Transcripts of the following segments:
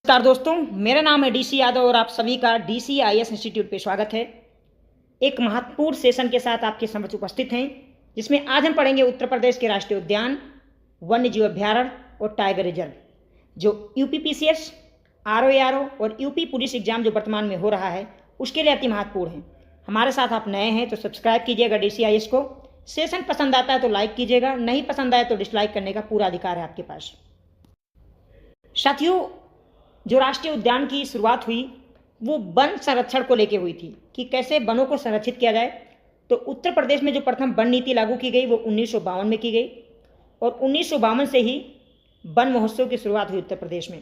नमस्कार दोस्तों, मेरा नाम है डीसी यादव और आप सभी का DCIS इंस्टीट्यूट पे स्वागत है। एक महत्वपूर्ण सेशन के साथ आपके समक्ष उपस्थित हैं, जिसमें आज हम पढ़ेंगे उत्तर प्रदेश के राष्ट्रीय उद्यान, वन्य जीव अभ्यारण्य और टाइगर रिजर्व। जो UPPCS, ROARO और UP पुलिस एग्जाम जो वर्तमान में हो रहा है, उसके लिए अति महत्वपूर्ण है। हमारे साथ आप नए हैं तो सब्सक्राइब कीजिएगा DCIS को। सेशन पसंद आता है तो लाइक कीजिएगा, नहीं पसंद आए तो डिसलाइक करने का पूरा अधिकार है आपके पास। साथियों, जो राष्ट्रीय उद्यान की शुरुआत हुई वो वन संरक्षण को लेकर हुई थी कि कैसे वनों को संरक्षित किया जाए। तो उत्तर प्रदेश में जो प्रथम वन नीति लागू की गई वो 1952 में की गई और 1952 से ही वन महोत्सव की शुरुआत हुई उत्तर प्रदेश में।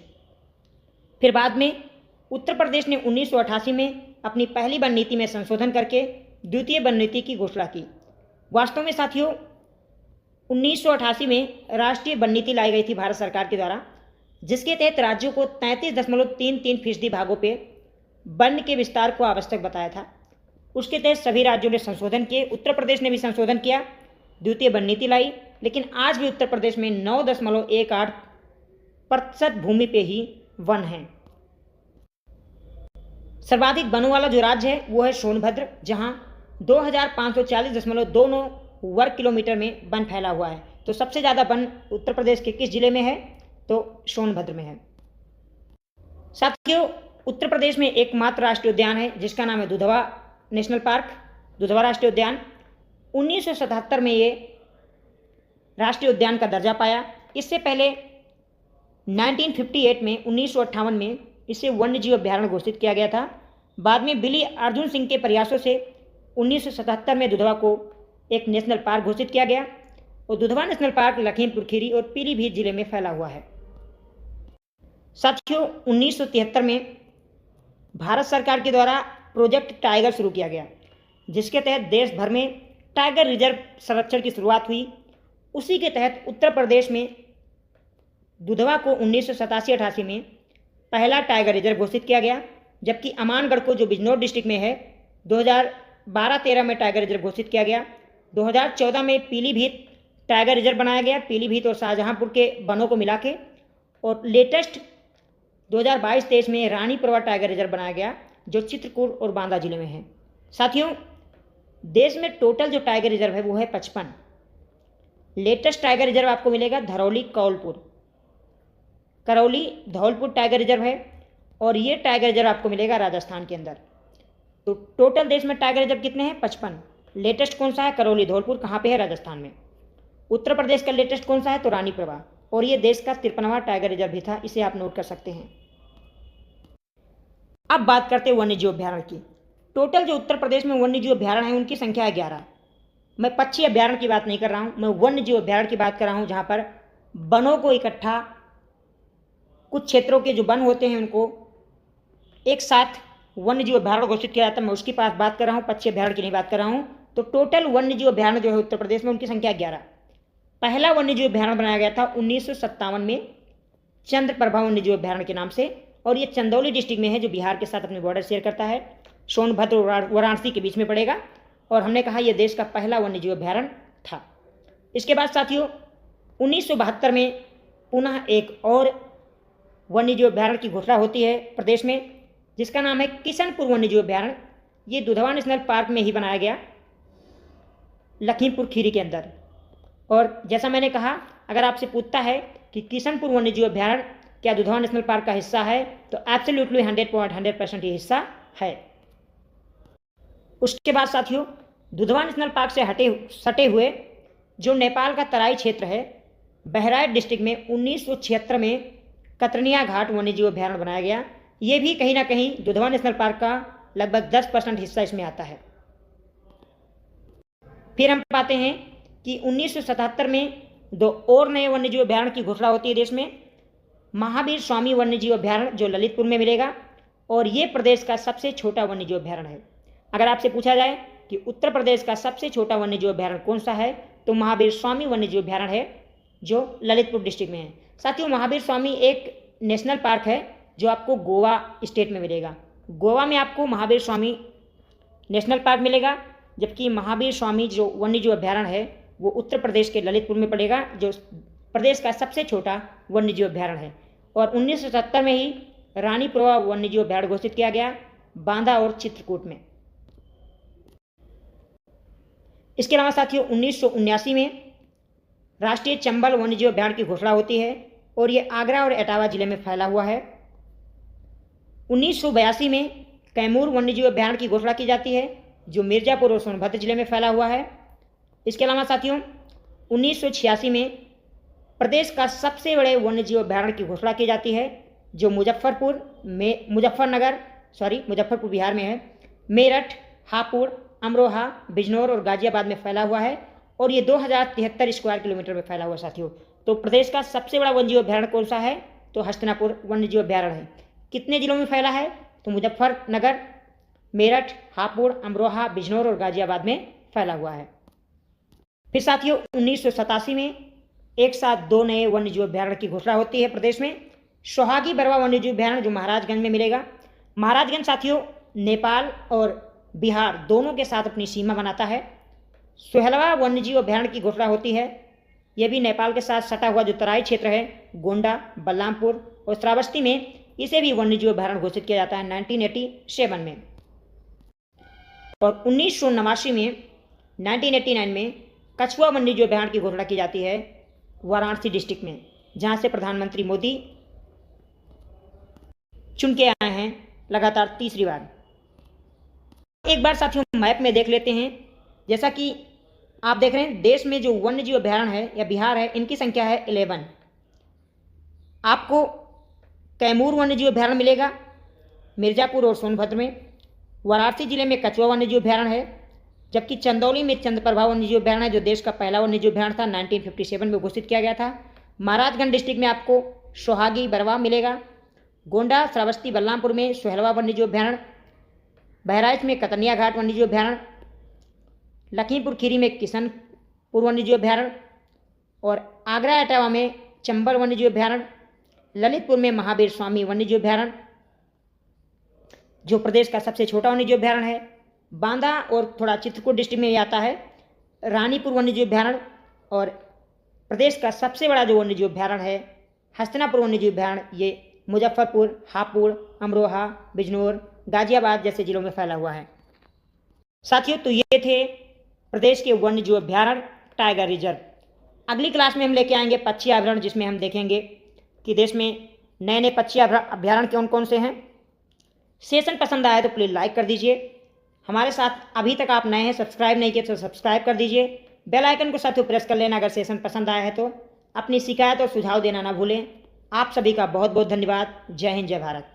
फिर बाद में उत्तर प्रदेश ने 1988 में अपनी पहली वन नीति में संशोधन करके द्वितीय वन नीति की घोषणा की। वास्तव में साथियों, 1988 में राष्ट्रीय वन नीति लाई गई थी भारत सरकार के द्वारा, जिसके तहत राज्यों को 33.33% भागों पे वन के विस्तार को आवश्यक बताया था। उसके तहत सभी राज्यों ने संशोधन किए, उत्तर प्रदेश ने भी संशोधन किया, द्वितीय वन नीति लाई। लेकिन आज भी उत्तर प्रदेश में 9.18% भूमि पे ही वन है। सर्वाधिक वनों वाला जो राज्य है वो है सोनभद्र, जहां 2540.29 वर्ग किलोमीटर में वन फैला हुआ है। तो सबसे ज़्यादा वन उत्तर प्रदेश के किस जिले में है? तो सोनभद्र में है। साथियों, उत्तर प्रदेश में एकमात्र राष्ट्रीय उद्यान है जिसका नाम है दुधवा नेशनल पार्क, दुधवा राष्ट्रीय उद्यान। 1977 में ये राष्ट्रीय उद्यान का दर्जा पाया। इससे पहले 1958 में 1958 में इसे वन्य जीव अभ्यारण्य घोषित किया गया था। बाद में बिली अर्जुन सिंह के प्रयासों से 1977 में दुधवा को एक नेशनल पार्क घोषित किया गया और दुधवा नेशनल पार्क लखीमपुर खीरी और पीलीभीत जिले में फैला हुआ है। साथियों, 1973 में भारत सरकार के द्वारा प्रोजेक्ट टाइगर शुरू किया गया, जिसके तहत देश भर में टाइगर रिजर्व संरक्षण की शुरुआत हुई। उसी के तहत उत्तर प्रदेश में दुधवा को 1987-88 में पहला टाइगर रिजर्व घोषित किया गया, जबकि अमानगढ़ को जो बिजनौर डिस्ट्रिक्ट में है 2012-13 में टाइगर रिजर्व घोषित किया गया। 2014 में पीलीभीत टाइगर रिजर्व बनाया गया, पीलीभीत और शाहजहांपुर के वनों को मिला के। और लेटेस्ट 2022-23 में रानी प्रभा टाइगर रिजर्व बनाया गया, जो चित्रकूट और बांदा जिले में है। साथियों, देश में टोटल जो टाइगर रिजर्व है वो है 55। लेटेस्ट टाइगर रिजर्व आपको मिलेगा धरौली धौलपुर टाइगर रिजर्व है और ये टाइगर रिजर्व आपको मिलेगा राजस्थान के अंदर। तो टोटल देश में टाइगर रिजर्व कितने हैं? 55। लेटेस्ट कौन सा है? करौली धौलपुर। कहाँ पे है? राजस्थान में। उत्तर प्रदेश का लेटेस्ट कौन सा है? तो रानी प्रभा, और ये देश का 53वां टाइगर रिजर्व भी था, इसे आप नोट कर सकते हैं। अब बात करते हैं वन्य जीव अभ्यारण्य की। टोटल जो उत्तर प्रदेश में वन्य जीव अभ्यारण्य है उनकी संख्या है 11। मैं पक्षी अभ्यारण्य की बात नहीं कर रहा हूँ, मैं वन्य जीव अभ्यारण्य की बात कर रहा हूँ, जहाँ पर वनों को इकट्ठा, कुछ क्षेत्रों के जो वन होते हैं उनको एक साथ वन्य जीव अभ्यारण्य घोषित किया जाता है। मैं उसकी बात कर रहा हूँ, पक्षी अभ्यारण्य की नहीं बात कर रहा हूँ। तो टोटल वन्य जीव अभ्यारण्य जो है उत्तर प्रदेश में उनकी संख्या 11। पहला वन्य जीव अभ्यारण्य बनाया गया था 1957 में चंद्रप्रभा वन्य जीव अभ्यारण्य के नाम से, और ये चंदौली डिस्ट्रिक्ट में है, जो बिहार के साथ अपने बॉर्डर शेयर करता है। सोनभद्र और वाराणसी के बीच में पड़ेगा, और हमने कहा यह देश का पहला वन्य जीव अभ्यारण्य था। इसके बाद साथियों 1972 में पुनः एक और वन्य जीव अभ्यारण्य की घोषणा होती है प्रदेश में, जिसका नाम है किशनपुर वन्य जीव अभ्यारण्य। ये दुधवा नेशनल पार्क में ही बनाया गया, लखीमपुर खीरी के अंदर। और जैसा मैंने कहा, अगर आपसे पूछता है कि किशनपुर वन्य जीव अभ्यारण्य क्या दुधवा नेशनल पार्क का हिस्सा है, तो एब्सोल्युटली 100% ये हिस्सा है। उसके बाद साथियों, दुधवा नेशनल पार्क से सटे हुए जो नेपाल का तराई क्षेत्र है, बहराइच डिस्ट्रिक्ट में 1976 में कतरनिया घाट वन्य जीव अभ्यारण्य बनाया गया। ये भी कहीं ना कहीं दुधवा नेशनल पार्क का लगभग 10% हिस्सा इसमें आता है। फिर हम पाते हैं कि 1977 में दो और नए वन्य जीव अभ्यारण्य की घोषणा होती है देश में। महावीर स्वामी वन्य जीव अभ्यारण्य जो ललितपुर में मिलेगा, और ये प्रदेश का सबसे छोटा वन्य जीव अभ्यारण्य है। अगर आपसे पूछा जाए कि उत्तर प्रदेश का सबसे छोटा वन्य जीव अभ्यारण्य कौन सा है, तो महावीर स्वामी वन्य जीव अभ्यारण्य है, जो ललितपुर डिस्ट्रिक्ट में है। साथियों, महावीर स्वामी एक नेशनल पार्क है जो आपको गोवा स्टेट में मिलेगा। गोवा में आपको महावीर स्वामी नेशनल पार्क मिलेगा, जबकि महावीर स्वामी जो वन्य जीव अभ्यारण्य है वो उत्तर प्रदेश के ललितपुर में पड़ेगा, जो प्रदेश का सबसे छोटा वन्य जीव अभ्यारण्य है। और 1970 में ही रानीपुरवा वन्यजीव अभ्यारण्य घोषित किया गया बांदा और चित्रकूट में। इसके अलावा साथियों 1979 में राष्ट्रीय चंबल वन्यजीव अभ्यारण्य की घोषणा होती है और ये आगरा और एटावा जिले में फैला हुआ है। 1982 में कैमूर वन्यजीव अभ्यारण्य की घोषणा की जाती है जो मिर्जापुर और सोनभद्र जिले में फैला हुआ है। इसके अलावा साथियों 1986 में प्रदेश का सबसे बड़े वन्यजीव अभ्यारण्य की घोषणा की जाती है जो मुजफ्फरपुर बिहार में है। मेरठ, हापुड़, अमरोहा, बिजनौर और गाजियाबाद में फैला हुआ है और ये 2073 स्क्वायर किलोमीटर में फैला हुआ साथियों। तो प्रदेश का सबसे बड़ा वन्यजीव अभ्यारण्य कौन सा है? तो हस्तिनापुर वन्यजीव अभ्यारण्य है। कितने जिलों में फैला है? तो मुजफ्फरनगर, मेरठ, हापुड़, अमरोहा, बिजनौर और गाजियाबाद में फैला हुआ है। फिर साथियों 1987 में एक साथ 2 नए वन्यजीव अभ्यारण्य की घोषणा होती है प्रदेश में। सोहागी बरवा वन्यजीव अभ्यारण्य जो महाराजगंज में मिलेगा। महाराजगंज साथियों नेपाल और बिहार दोनों के साथ अपनी सीमा बनाता है। सोहेलवा वन्यजीव अभ्यारण्य की घोषणा होती है। यह भी नेपाल के साथ सटा हुआ जो तराई क्षेत्र है गोंडा, बलरामपुर और श्रावस्ती में, इसे भी वन्यजीव अभ्यारण्य घोषित किया जाता है 1987 में। और 1989 में कछुआ वन्यजीव अभ्यारण्य की घोषणा की जाती है वाराणसी डिस्ट्रिक्ट में, जहां से प्रधानमंत्री मोदी चुन के आए हैं लगातार तीसरी बार। एक बार साथियों मैप में देख लेते हैं। जैसा कि आप देख रहे हैं देश में जो वन्यजीव अभ्यारण्य है या बिहार है, इनकी संख्या है 11। आपको कैमूर वन्यजीव अभ्यारण्य मिलेगा मिर्जापुर और सोनभद्र में। वाराणसी जिले में कछुआ वन्यजीव अभ्यारण्य है, जबकि चंदौली में चंद्रप्रभा वन्यजीव अभ्यारण्य है जो देश का पहला वन्यजीव अभ्यारण्य था, 1957 में घोषित किया गया था। महाराजगंज डिस्ट्रिक्ट में आपको सोहागी बरवा मिलेगा। गोंडा, श्रावस्ती, बलरामपुर में सोहेलवा वन्यजीव अभ्यारण्य। बहराइच में कतनिया घाट वन्यजीव अभ्यारण्य। लखीमपुर खीरी में किशनपुर वन्यजीव अभ्यारण्य और आगरा एटावा में चंबल वन्यजीव अभ्यारण्य। ललितपुर में महावीर स्वामी वन्यजीव अभ्यारण्य जो प्रदेश का सबसे छोटा वन्यजीव अभ्यारण्य है। बांदा और थोड़ा चित्रकूट डिस्ट्रिक्ट में आता है रानीपुर वन्यजीव अभ्यारण्य। और प्रदेश का सबसे बड़ा जो वन्यजीव अभ्यारण्य है हस्तिनापुर वन्यजीव अभ्यारण्य, ये मुजफ्फरपुर, हापुड़, अमरोहा, बिजनौर, गाजियाबाद जैसे जिलों में फैला हुआ है। साथियों तो ये थे प्रदेश के वन्यजीव अभ्यारण्य, टाइगर रिजर्व। अगली क्लास में हम लेके आएंगे पक्षी अभ्यारण्य, जिसमें हम देखेंगे कि देश में नए नए पक्षी अभ्यारण्य कौन कौन से हैं। सेशन पसंद आया तो प्लीज़ लाइक कर दीजिए। हमारे साथ अभी तक आप नए हैं, सब्सक्राइब नहीं किए तो सब्सक्राइब कर दीजिए। बेल आइकन को साथियों प्रेस कर लेना अगर सेशन पसंद आया है तो। अपनी शिकायत और सुझाव देना ना भूलें। आप सभी का बहुत बहुत धन्यवाद। जय हिंद, जय भारत।